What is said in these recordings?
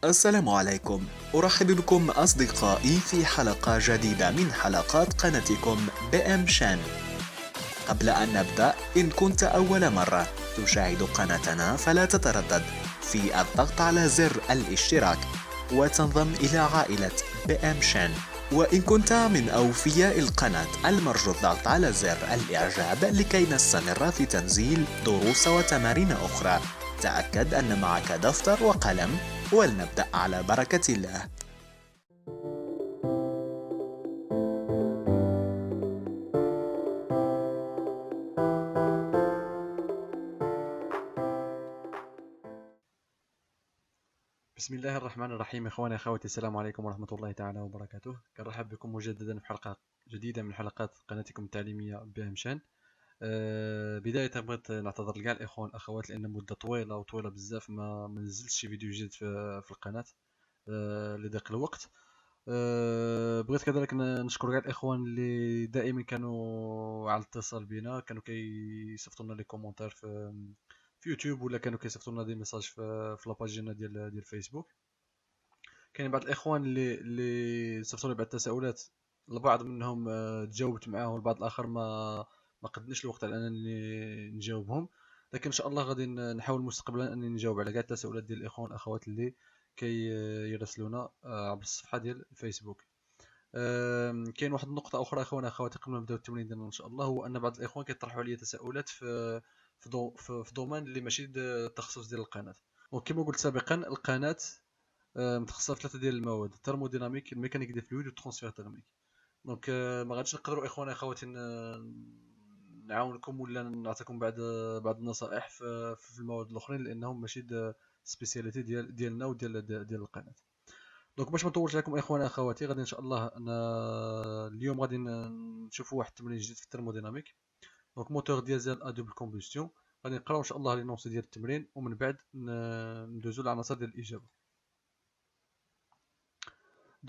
السلام عليكم. أرحب بكم أصدقائي في حلقة جديدة من حلقات قناتكم بأم شان. قبل أن نبدأ، إن كنت أول مرة تشاهد قناتنا فلا تتردد في الضغط على زر الاشتراك وتنضم إلى عائلة بأم شان. وإن كنت من أوفياء القناة المرجو الضغط على زر الإعجاب لكي نستمر في تنزيل دروس وتمارين أخرى. تأكد أن معك دفتر وقلم ولنبدأ على بركة الله. بسم الله الرحمن الرحيم. إخواني أخواتي، السلام عليكم ورحمة الله تعالى وبركاته. كنرحب بكم مجددا في حلقة جديدة من حلقات قناتكم التعليمية بهم شان. بداية بغيت نعتذر لكاع الإخوان والأخوات لأن مدة طويلة وطويلة بزاف ما نزلتش شي فيديو جديد في القناة لضيق الوقت. بغيت كذلك نشكر كاع الإخوان اللي دائما كانوا على الاتصال بنا، كانوا كيصيفطوا لنا لي كومونتير في يوتيوب، ولا كانوا كيصيفطوا لنا دي ميساج في لاباج ديالنا ديال فيسبوك. كاين بعض الاخوان اللي صيفطوا لي بعض التساؤلات، البعض منهم تجاوبت معاه، والبعض الاخر ما قدناش الوقت على انني نجاوبهم. لكن ان شاء الله غادي نحاول مستقبلا انني نجاوب على كاع التساؤلات ديال الاخوان والاخوات اللي كي يرسلونا عبر الصفحه ديال الفيسبوك. كاين واحد النقطه اخرى اخواني اخواتي قبل ما نبداو التمرين ديالنا ان شاء الله، هو ان بعض الاخوان كيطرحوا عليا تساؤلات في دومين اللي ماشي التخصص ديال القناه. وكما قلت سابقا، القناه متخصصه في ثلاثه ديال المواد: الثرموديناميك، الميكانيك دي فلويد، والترانسفير تيرميك. دونك ما غاديش نقدروا اخواني اخواتي نعاونكم ولا نعطيكم بعض النصائح في المواد الاخرين، لانهم ماشي سبيسياليتي ديالنا وديال القناه. دونك باش ما نطولش عليكم اخواني اخواتي، غادي ان شاء الله اليوم غادي نشوفوا واحد التمرين جديد في الثرموديناميك. دونك موتور ديزل ا دوبل كومبوستيون. غادي نقراو ان شاء الله لي نونس ديال التمرين، ومن بعد ندوزو للعناصر ديال الاجابه.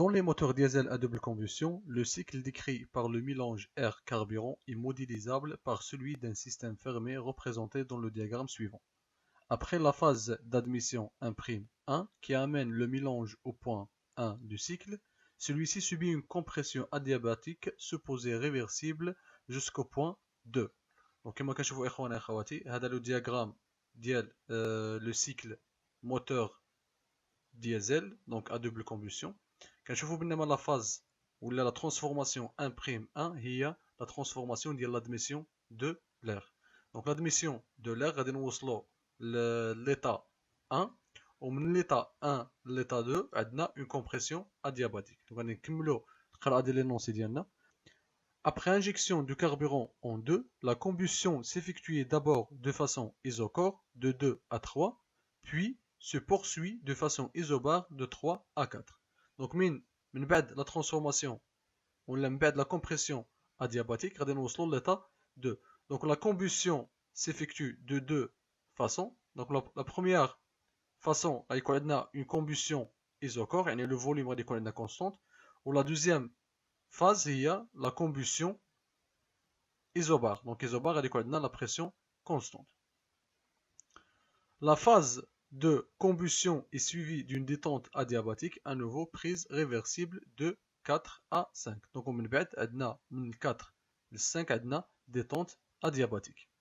Dans les moteurs diesel à double combustion, le cycle décrit par le mélange air-carburant est modélisable par celui d'un système fermé représenté dans le diagramme suivant. Après la phase d'admission 1'1 qui amène le mélange au point 1 du cycle, celui-ci subit une compression adiabatique supposée réversible jusqu'au point 2. Donc كما كنشوفوا اخواني اخواتي، هذا le diagramme ديال le cycle moteur diesel donc à double combustion. كنشوفوا بانما لا فاز ولا لا ترانسفورماسيون 1'1 هي لا ترانسفورماسيون ديال لادميسيون دو لير. دونك لادميسيون دو لير غادي نوصلوا لليتا 1، ومن ليتا 1 ليتا 2 عندنا اون كومبريسيون ادياباتيك. دونك غادي نكملوا القراءه ديال لينونسي ديالنا. Après injection du carburant en 2, la combustion s'effectue d'abord de façon isochore de 2 à 3, puis se poursuit de façon isobare de 3 à 4. Donc من بعد la transformation ولا من بعد la compression adiabatique غادي نوصلوا l'état 2. Donc la combustion s'effectue de deux façons. Donc la première façon غيكون عندنا une combustion isochore, يعني le volume غادي يكون عندنا constante, ou la deuxième phase هي la combustion isobare. Donc isobare غادي يكون عندنا la pression constante. La phase de combustion est suivie d'une détente adiabatique, à nouveau prise réversible de 4 à 5. Donc من بعد عندنا من 4 ل 5 عندنا détente adiabatique.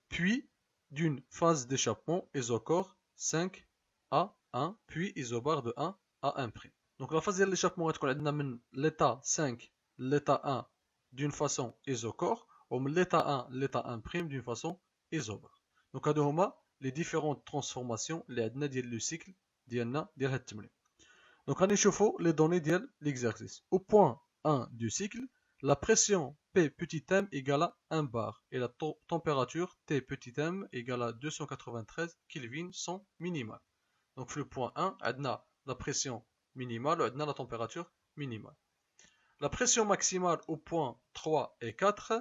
Puis d'une phase d'échappement isochore 5 à 1, puis isobare de 1 à 1 près. Donc la phase d'échappement غتكون عندنا من l'état 5 l'état 1 d'une façon isochore, ou من l'état 1 l'état 1 prime d'une façon isobare. Donc هادو هما les différentes transformations اللي عندنا ديال لو cycle ديالنا ديال هاد التمرين. Donc غادي نشوفوا les données ديال l'exercice. Au point 1 du cycle, la pression P petit m égale à 1 bar et la température T petit m égale à 293 Kelvin sont minimales. Donc le point 1 عندنا la pression minimale و عندنا la température minimale. La pression maximale au point 3 et 4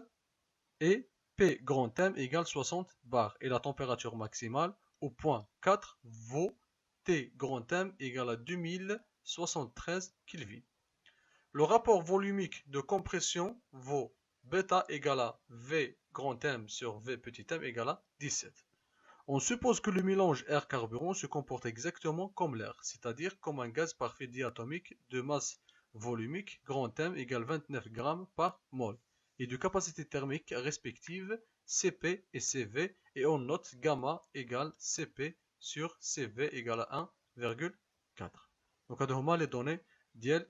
est P grand M égale 60 bar et la température maximale au point 4 vaut T grand M égale à 2073 Kelvin. Le rapport volumique de compression vaut bêta égale à V grand M sur V petit m égale à 17. On suppose que le mélange air-carburant se comporte exactement comme l'air, c'est-à-dire comme un gaz parfait diatomique de masse volumique grand M égale 29 g par mol et de capacité thermique respective Cp et Cv, et on note gamma égale Cp sur Cv égale à 1,4. Donc هادو هما les données ديال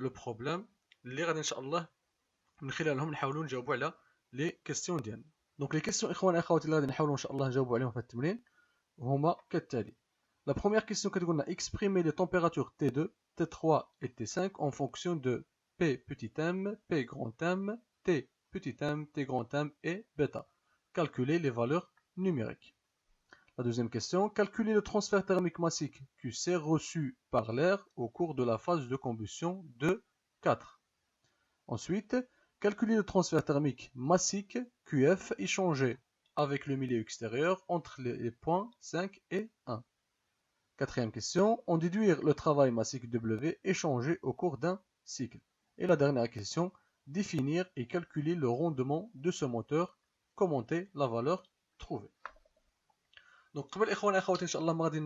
le problème اللي غادي ان شاء الله من خلالهم نحاولوا نجاوبوا على لي كيستيون ديالنا. دونك لي كيستيون اخوان اخواتي اللي غادي نحاولوا ان شاء الله نجاوبوا عليهم في هذا التمرين هما كالتالي. La première question كتقول لنا exprimer les températures T2, T3 et T5 en fonction de P petit m, P grand M, T petit m, T grand M et bêta. Calculer les valeurs numériques. La deuxième question, calculer le transfert thermique massique QC reçu par l'air au cours de la phase de combustion de 4. Ensuite, calculer le transfert thermique massique QF échangé avec le milieu extérieur entre les points 5 et 1. Quatrième question, en déduire le travail massique W échangé au cours d'un cycle. Et la dernière question, définir et calculer le rendement de ce moteur, commenter la valeur trouvée. دونك قبل الاخوان اخواتي ان شاء الله ما غادي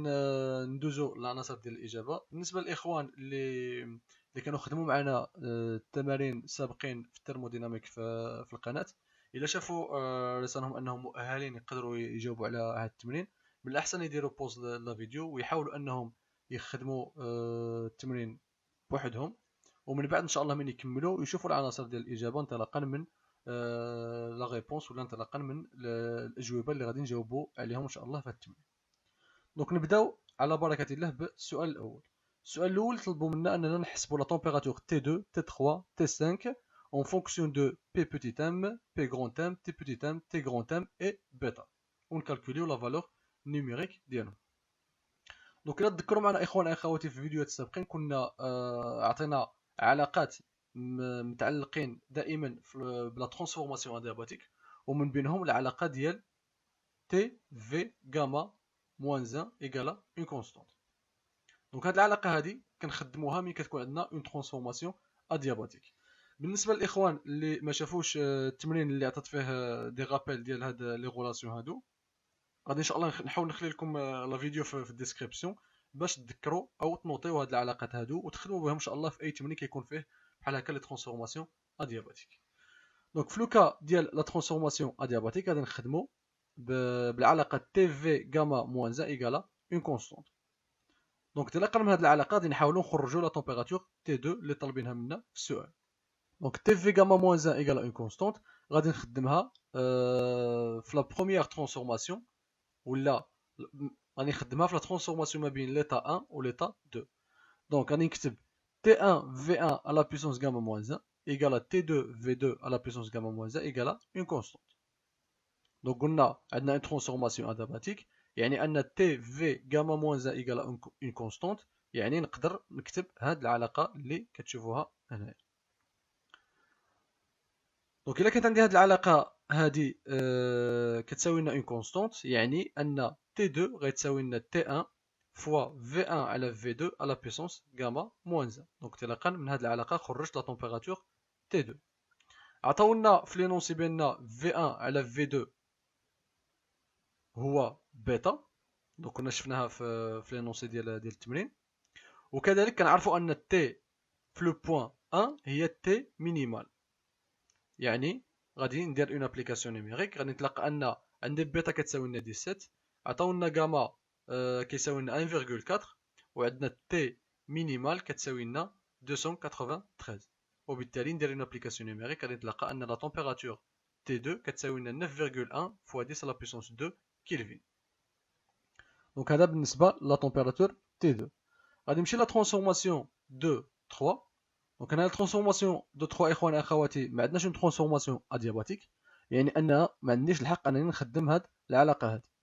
ندوزو للعناصر ديال الاجابه. بالنسبه للاخوان اللي كانوا خدموا معنا التمارين سابقين في الترموديناميك في القناه، الا شافوا رسالهم انهم مؤهلين يقدروا يجاوبوا على هذا التمرين، من الاحسن يديروا بوز للفيديو ويحاولوا انهم يخدموا التمرين بوحدهم، ومن بعد ان شاء الله من يكملوا يشوفوا العناصر ديال الاجابه انطلاقا من لا ريبونس ولا انطلاقا من الاجوبه اللي غادي نجاوبوا عليهم ان شاء الله في التمرين. دونك نبداو على بركه الله بالسؤال الاول. السؤال الاول طلبوا منا اننا نحسبوا لا تمبيراتور T2, T3, T5 en fonction de P petit m, P grand M, T petit m, T grand M et bêta ونكالكوليو لا فالور نيميريك ديالهم. دونك الا تذكروا معنا اخوان اخواتي في الفيديوهات السابقين كنا عطينا علاقات متعلقين دائما بلا ترانسفورماسيون ادياباتيك، ومن بينهم العلاقه ديال تي في غاما موان 1 ايكالا اون كونستانت. دونك هاد العلاقه هادي كنخدموها ملي كتكون عندنا اون ترانسفورماسيون ادياباتيك. بالنسبه للاخوان اللي ما شافوش التمرين اللي عطيت فيه دي رابيل ديال هاد لي غولاسيون هادو، غادي ان شاء الله نحاول نخلي لكم لا فيديو في الديسكريبسيون باش تذكروا او تنوطيو هاد العلاقات هادو وتخدموا بهم ان شاء الله في اي تمرين كيكون فيه بحال هكا لي ترانسفورماسيون ادياباتيك. دونك في لوكا ديال لا ترانسفورماسيون ادياباتيك غادي نخدموا بالعلاقه تي في غاما موان 1 ايكالا اون كونستانت. دونك انطلاقا من هاد العلاقه غادي نحاولوا نخرجوا لا تمبيراتور تي 2 اللي طالبينها منا في السؤال. دونك تي في غاما موان 1 ايكالا اون كونستانت غادي نخدمها في لا بروميير ترانسفورماسيون ولا غادي نخدمها في لا ترانسفورماسيون ما بين ليتا 1 و ليتا 2. دونك غادي نكتب T1 V1 à la puissance gamma moins 1 égale à T2 V2 à la puissance gamma moins 1 égale à une constante. Donc قلنا عندنا une transformation adiabatique يعني أن T V gamma moins 1 égale à une constante، يعني نقدر نكتب هاد العلاقة اللي كتشوفوها هنايا. دونك إلا كانت عندي هاد العلاقة هادي كتساوي لنا une constante، يعني أن T2 غيتساوي لنا T1 fois V1 على V2 à la puissance gamma moins 1. دونك انطلاقا من هذه العلاقه خرجت لا تمبيراتور T2. عطاونا في لينونسي بان V1 على V2 هو بيتا، دونك كنا شفناها في لينونسي ديال التمرين، وكذلك كنعرفوا ان T في لو بوين 1 هي T مينيمال، يعني غادي ندير اون ابليكاسيون نيميريك غادي نتلقى ان عندي بيتا كتساوي لنا 17، عطاونا غاما كيساوي لنا 1,4 وعندنا تي مينيمال كتساوي لنا 293، وبالتالي ندير اون ابليكاسيون نيميريك غادي نتلقى ان لا تمبيراتور تي 2 كتساوي لنا 9,1 فوا 10 على بيسونس 2 كيلفين. دونك هذا بالنسبه لا تمبيراتور تي 2. غادي نمشي لا ترانسفورماسيون دو 3. دونك هنا لا ترانسفورماسيون دو 3 اخوان اخواتي ما عندناش اون ترانسفورماسيون ادياباتيك، يعني انها ما عنديش الحق انني نخدم هاد العلاقه هذه،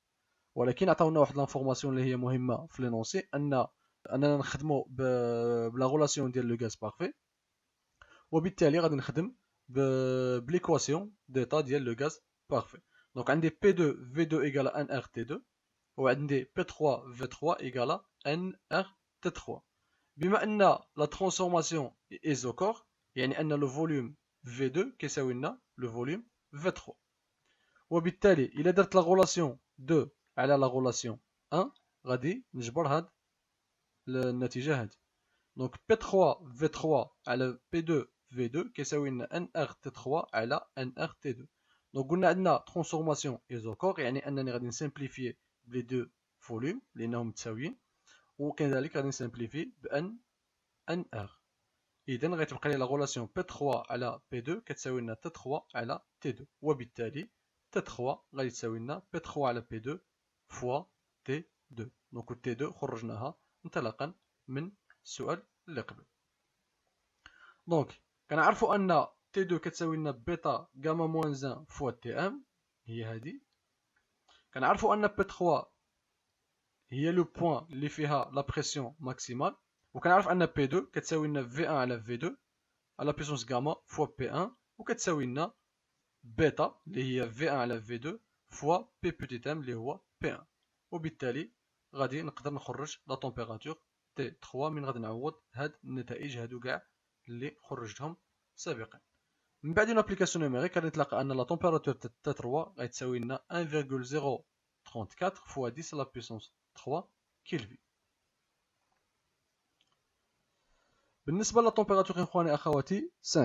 ولكن عطاونا واحد لانفورماسيون اللي هي مهمه في لينونسي اننا نخدموا بلا غولاسيون ديال لو غاز بارفي، وبالتالي غادي نخدم بليكواسيون ديتا ديال لو غاز بارفي. دونك عندي P2 V2 ايكال ان ار تي 2 وعندي P3 V3 ايكال ان ار تي 3. بما ان لا ترانسفورماسيون ايزوكور يعني ان لو فوليوم V2 كيساوي لنا لو فوليوم V3، وبالتالي الا درت لا غولاسيون دو على لا غولاسيون 1 غادي نجبر هاد النتيجة هادي. دونك P3 V3 على P2 V2 كيساوي لنا NR T3 على NR T2. دونك قلنا عندنا ترانسفورماسيون ايزوكور، يعني انني غادي نسامبليفي بلي دو فوليوم لانهم متساويين، وكذلك غادي نسامبليفي بان NR. اذا غتبقى لي لا غولاسيون P3 على P2 كتساوي لنا T3 على T2، وبالتالي T3 غادي تساوي لنا P3 على P2 فوا T2. دونك T2 خرجناها انطلاقا من السؤال اللي قبل. دونك كنعرفوا ان T2 كتساوي لنا بيتا غاما موان 1 فوا تي ام، هي هذه. كنعرفوا ان P3 هي لو بوين اللي فيها لا بريسيون ماكسيمال، وكنعرف ان P2 كتساوي لنا V1 على V2 على بيسونس غاما فوا P1، وكتساوي لنا بيتا اللي هي V1 على V2 فوا P بوتيت ام اللي هو P1، وبالتالي غادي نقدر نخرج لا طومبيراتور T3 من غادي نعوض هاد النتائج هادو كاع اللي خرجتهم سابقا. من بعد اون ابليكاسيون نوميريك غادي نتلاقى ان لا طومبيراتور T3 غتساوي لنا 1.034 فوا 10 لا بيسونس 3 كيلفين. بالنسبه لا طومبيراتور اخواني اخواتي 5،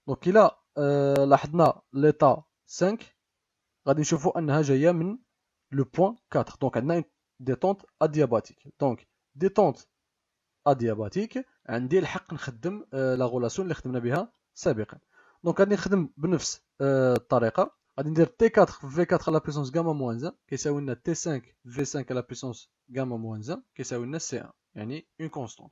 دونك الى لاحظنا ليطا 5 غادي نشوفوا انها جايه من لو بوين 4. دونك عندنا ديتونت ادياباتيك. دونك ديتونت ادياباتيك عندي الحق نخدم لا غولاسيون اللي خدمنا بها سابقا. دونك غادي نخدم بنفس الطريقه. غادي ندير تي 4 في 4 على بيسونس غاما موان 1 كيساوي لنا تي 5 في 5 على بيسونس غاما موان 1 كيساوي لنا سي 1، يعني اون كونستانت،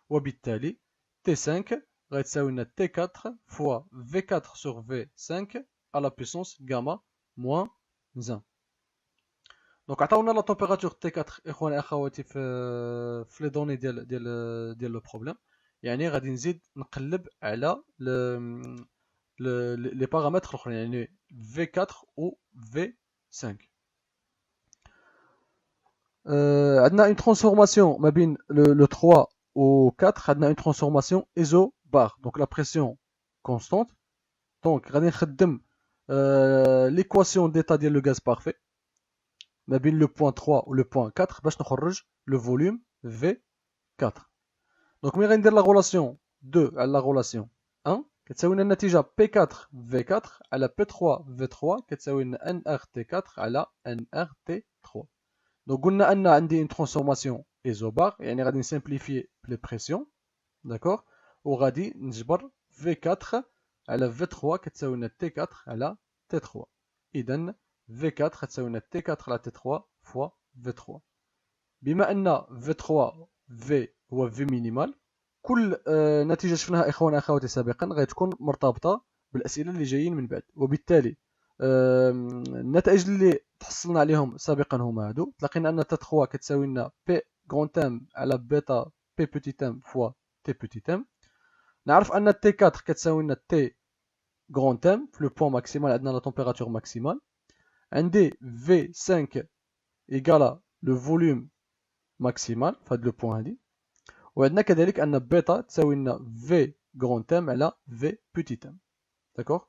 وبالتالي تي 5 غتساوي لنا تي 4 فوا في 4 سور في 5 على بيسونس غاما موان 1. دونك عطاونا لا طومبيراتور تي 4 اخواني اخواتي في لي دوني ديال لو بروبليم، يعني غادي نزيد نقلب على لي بارامتر الاخرين، يعني في 4 و في 5. عندنا اون ترانسفورماسيون ما بين لو 3 و 4. عندنا اون ترانسفورماسيون ايزو بار، دونك لا بريسيون كونستانت. دونك غادي نخدم ليكواسيون ديتا ديال لو غاز بارفي ما بين لو بوين 3 و لو بوين 4 باش نخرج لو فوليوم في 4. دونك ملي غندير لا غولاسيون 2 على لا غولاسيون 1 كتساوي لنا النتيجه بي 4 في 4 على بي 3 في 3 كتساوي لنا ان ار تي 4 على ان ار تي 3. دونك قلنا ان عندي اون ترانسفورماسيون ايزوبار، يعني غادي نسامبليفي لي بريسيون، داكوغ، وغادي نجبر في 4 على في 3 كتساوي لنا تي 4 على تي 3. اذا في 4 كتساوي لنا تي 4 على تي 3 فوا في 3. بما ان في 3 في هو في مينيمال، كل نتيجه شفناها اخواننا اخواتي سابقا غتكون مرتبطه بالاسئله اللي جايين من بعد، وبالتالي النتائج اللي تحصلنا عليهم سابقا هما هادو. تلاقينا ان تي 3 كتساوي لنا بي غون تام على بيتا بي بوتي تام فوا تي بوتي تام. نعرف ان تي 4 كتساوي لنا تي غون تام في لو بوين ماكسيمال، عندنا لا طومبيراتور ماكسيمال. عندي في 5 ايكالا لو فوليوم ماكسيمال في هاد لو بوين هادي، وعندنا كذلك ان بيتا تساوي لنا في غون تام على في بوتي تام، داكوغ.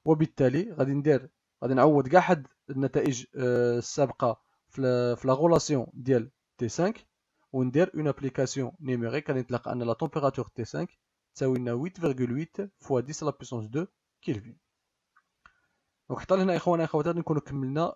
وبالتالي غادي نعوض كاع حد النتائج السابقه في لا غولاسيون ديال تي 5 وندير اون ابليكاسيون نيميريك. غادي نتلاقى ان لا طومبيراتور تي 5 تساوي لنا 8.8 فوا 10 لا بيسونس 2 كيلفين. دونك حتى لهنا اخواننا اخواتي غادي نكونوا كملنا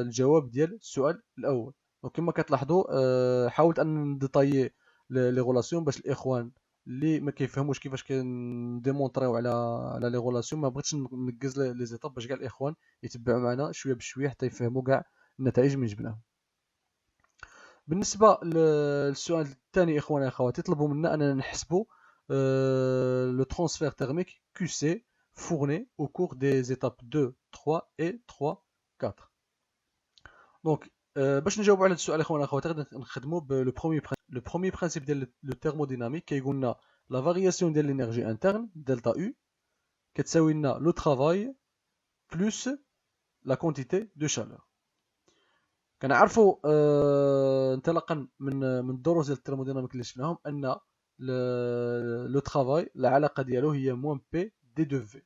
الجواب ديال السؤال الاول. دونك كما كتلاحظوا حاولت ان نديطايي لي غولاسيون باش الاخوان اللي ما كيفهموش كيفاش كنديمونطريو على لي غولاسيون، ما بغيتش ننقز لي زيتاب باش كاع الاخوان يتبعوا معنا شويه بشويه حتى يفهموا كاع النتائج من جبناهم. بالنسبه للسؤال الثاني اخواني اخواتي طلبوا منا اننا نحسبوا لو ترانسفير تيرميك QC fourni au cours des étapes 2, 3 et 3, 4. دونك باش نجاوبوا على هذا السؤال اخواننا اخواتي غادي نخدموا لو بروميي برينسيپ ديال لو ثيرموديناميك كيقول لنا لا فارياسيون ديال لينيرجي انترن دلتا يو كتساوي لنا لو ترافاي بلس لا كونتيتي دو شالور. كنعرفوا انطلاقا من الدروس ديال الثيرموديناميك اللي شفناهم ان لو ترافاي العلاقه ديالو هي موان بي دي دو في.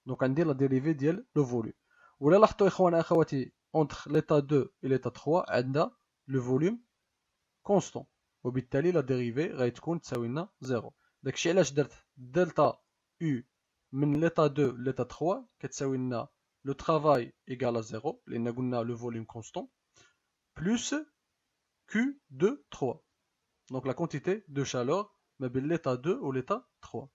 دونك غندير لا ديريفي ديال لو فوليوم. ولا لاحظتوا اخواننا اخواتي entre l'état 2 et l'état 3 عندنا le volume constant وبالتالي la dérivée غتكون تساوي لنا 0. داكشي علاش درت دلتا U من l'état 2 l'état 3 كتساوي لنا le travail égale à 0 لأن قلنا le volume constant plus Q de 3. Donc la quantité de chaleur ما بين l'état 2 و l'état 3.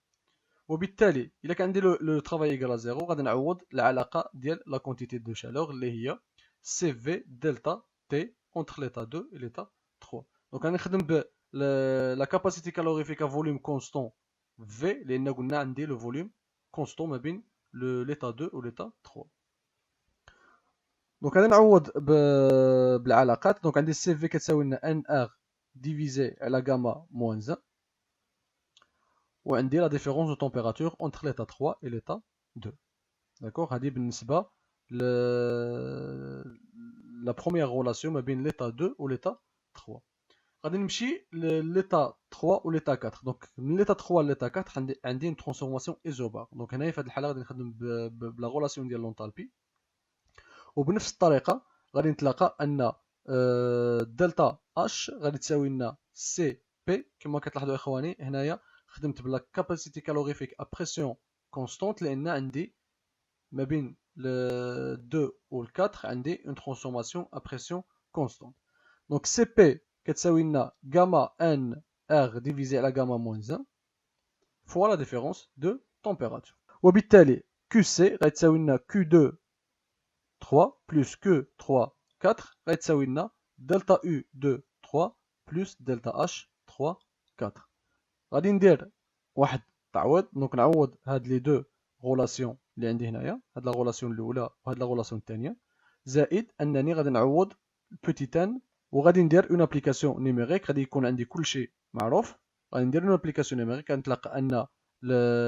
وبالتالي إلا كان عندي le travail égal à 0 غادي نعوض العلاقة ديال la quantité de chaleur اللي هي CV delta T entre l'état 2 et l'état 3. Donc غادي نخدم ب la capacité calorifique à volume constant V لأن قلنا عندي le volume constant ما بين l'état 2 و l'état 3. دونك غادي نعوض بالعلاقات. دونك عندي CV كتساوي لنا NR divisé على gamma moins 1 وعندي la différence de température entre l'état 3 et l'état 2. D'accord. هذه بالنسبة la première relation ما بين l'état 2 و l'état 3. غادي نمشي l'état 3 و l'état 4. دونك من l'état 3 l'état 4 عندي une transformation isobare. دونك هنايا في هذه الحالة غادي نخدم بلا relation ديال لونتالبي. وبنفس الطريقة غادي نتلاقى أن دلتا اش غادي تساوي لنا سي بي. كما كتلاحظوا اخواني هنايا خدمت بلا كاباسيتي كالوريفيك ا بريسيون كونستونت لان عندي ما بين ل 2 و 4 عندي اون ترانسفورماسيون ا بريسيون كونستونت. دونك سي بي كتساوي لنا غاما ان ار ديفيزي على غاما موان 1 فوا لا ديفيرونس دو تمبيراتور. وبالتالي كيو سي غتساوي لنا كيو 2 3 plus Q3 4 غتساوي لنا دلتا U 2 3 plus دلتا H 3 4. غادي ندير واحد التعويض. دونك نعوض هاد لي دو غولاسيون اللي عندي هنايا، هاد لا غولاسيون الاولى وهاد لا غولاسيون الثانيه، زائد انني غادي نعوض بوتيتان وغادي ندير اون ابليكاسيون نيميريك. غادي يكون عندي كلشي معروف. غادي ندير اون ابليكاسيون نيميريك غنتلقى ان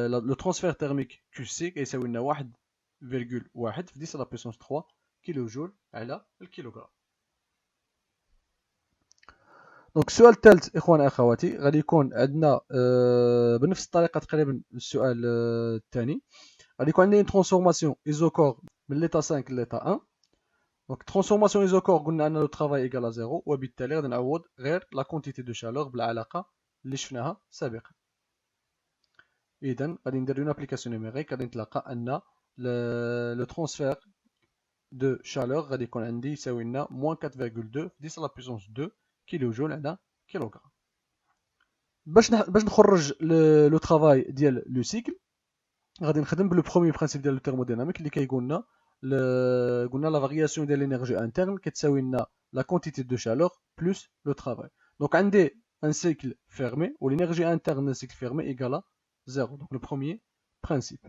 لو ترانسفير تيرميك كيو سي كيساوي لنا 1.1 في 10 لا بيسونس 3 كيلو جول على الكيلوغرام. دونك السؤال الثالث اخواني اخواتي غادي يكون عندنا بنفس الطريقه تقريبا السؤال الثاني. غادي يكون عندنا ترانسفورماسيون ايزوكور من ليتا 5 ليتا 1. دونك ترانسفورماسيون ايزوكور قلنا ان لو ترافاي ايكال 0 وبالتالي غادي نعوض غير لا كونتيتي دو شالور بالعلاقه اللي شفناها سابقا. اذا غادي ندير اون ابليكاسيون نيميريك. غادي نتلقى ان لو ترانسفير دو شالور غادي يكون عندي يساوي لنا موان 4.2 في 10 لا بيسونس 2 كيلو جول على كيلوغرام. باش نخرج لو ترافاي ديال لو سيكل غادي نخدم بلو بروميي برينسيپ ديال الثيرموديناميك اللي كيقول لنا قلنا لا فارياسيون ديال لينيرجي انترن كتساوي لنا لا كونتيتي دو شالور بلس لو ترافاي. دونك عندي ان سيكل فيرمي و لينيرجي انترن دو سيكل فيرمي ايكالا 0. دونك لو بروميي برينسيپ.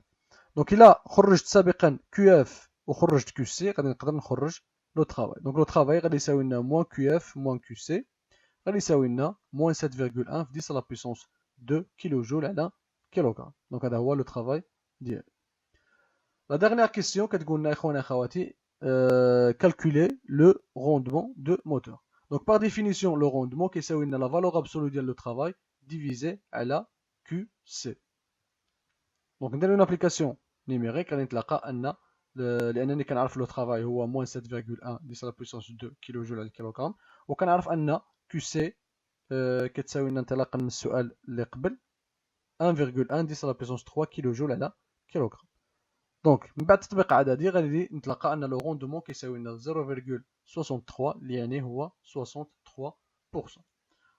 دونك الا خرجت سابقا كيو اف وخرجت كيو سي غادي نقدر نخرج لو ترافاي. دونك لو ترافاي غادي يساوي لنا موان كيو اف موان كيو سي غادي يساوي لنا موان 7.1 في 10 لا بيسونس 2 كيلو جول على كيلوغرام. دونك هذا هو لو ترافاي ديالي. لا ديرنيير كيسيون كتقول لنا اخواني اخواتي كالكولي لو روندمون دو موتور. دونك بار ديفينيسيون لو روندمون كيساوي لنا لا فالور ابسولو ديال لو ترافاي ديفيزي على كيو سي. دونك ندير اون ابليكاسيون نيميريك غادي نتلاقى ان لانني كنعرف لو ترافاي هو موان 7.1 10 لا بيسونس 2 كيلو جول على الكيلوغرام وكنعرف ان كيو سي كتساوي لنا انطلاقا من السؤال اللي قبل 1.1 10 لا بيسونس 3 كيلو جول على كيلوغرام. دونك من بعد تطبيق عددي غادي نتلقى ان لو روندمون كيساوي لنا 0.63 اللي يعني هو 63%.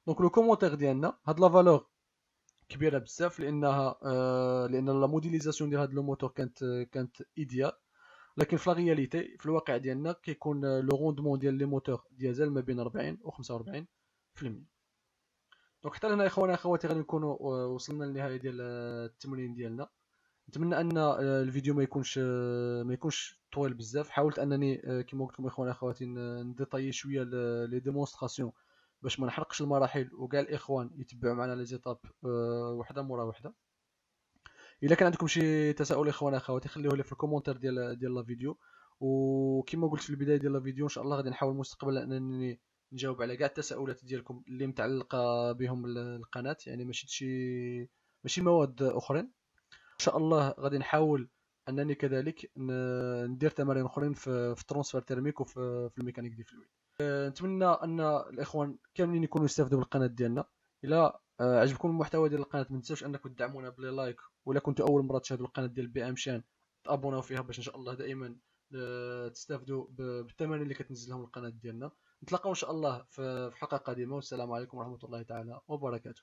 دونك لو كومونتير ديالنا هاد لا فالور كبيره بزاف لانها لان لا موديليزاسيون ديال هاد لو موتور كانت ايديال. لكن في لا رياليتي في الواقع ديالنا كيكون لو روندمون ديال لي موتور ديزل ما بين 40 و 45%. دونك حتى هنا اخواني اخواتي غادي نكونوا وصلنا للنهايه ديال التمرين ديالنا. نتمنى ان الفيديو ما يكونش طويل بزاف. حاولت انني كما قلت لكم اخواني اخواتي نديطايي شويه لي ديمونستراسيون باش ما نحرقش المراحل وكاع الاخوان يتبعوا معنا لي زيتاب وحده مورا وحده. الا كان عندكم شي تساؤل اخواني اخواتي خليوه لي في الكومونتير ديال لا فيديو. وكما قلت في البدايه ديال لا فيديو ان شاء الله غادي نحاول مستقبلا انني نجاوب على كاع التساؤلات ديالكم اللي متعلقه بهم القناه، يعني ماشي مواد اخرين. ان شاء الله غادي نحاول انني كذلك ندير تمارين اخرين في الترونسفير تيرميك وفي الميكانيك دي فلويد. نتمنى ان الاخوان كاملين يكونوا يستافدوا من القناه ديالنا. الى عجبكم المحتوى ديال القناه ما تنساوش انكم تدعمونا بلي لايك، ولا كنتوا اول مره تشاهدوا القناه ديال بي ام شان تابوناو فيها باش ان شاء الله دائما تستافدوا بالتمارين اللي كتنزلهم القناه ديالنا. نتلاقاو ان شاء الله في حلقه قادمه، والسلام عليكم ورحمه الله تعالى وبركاته.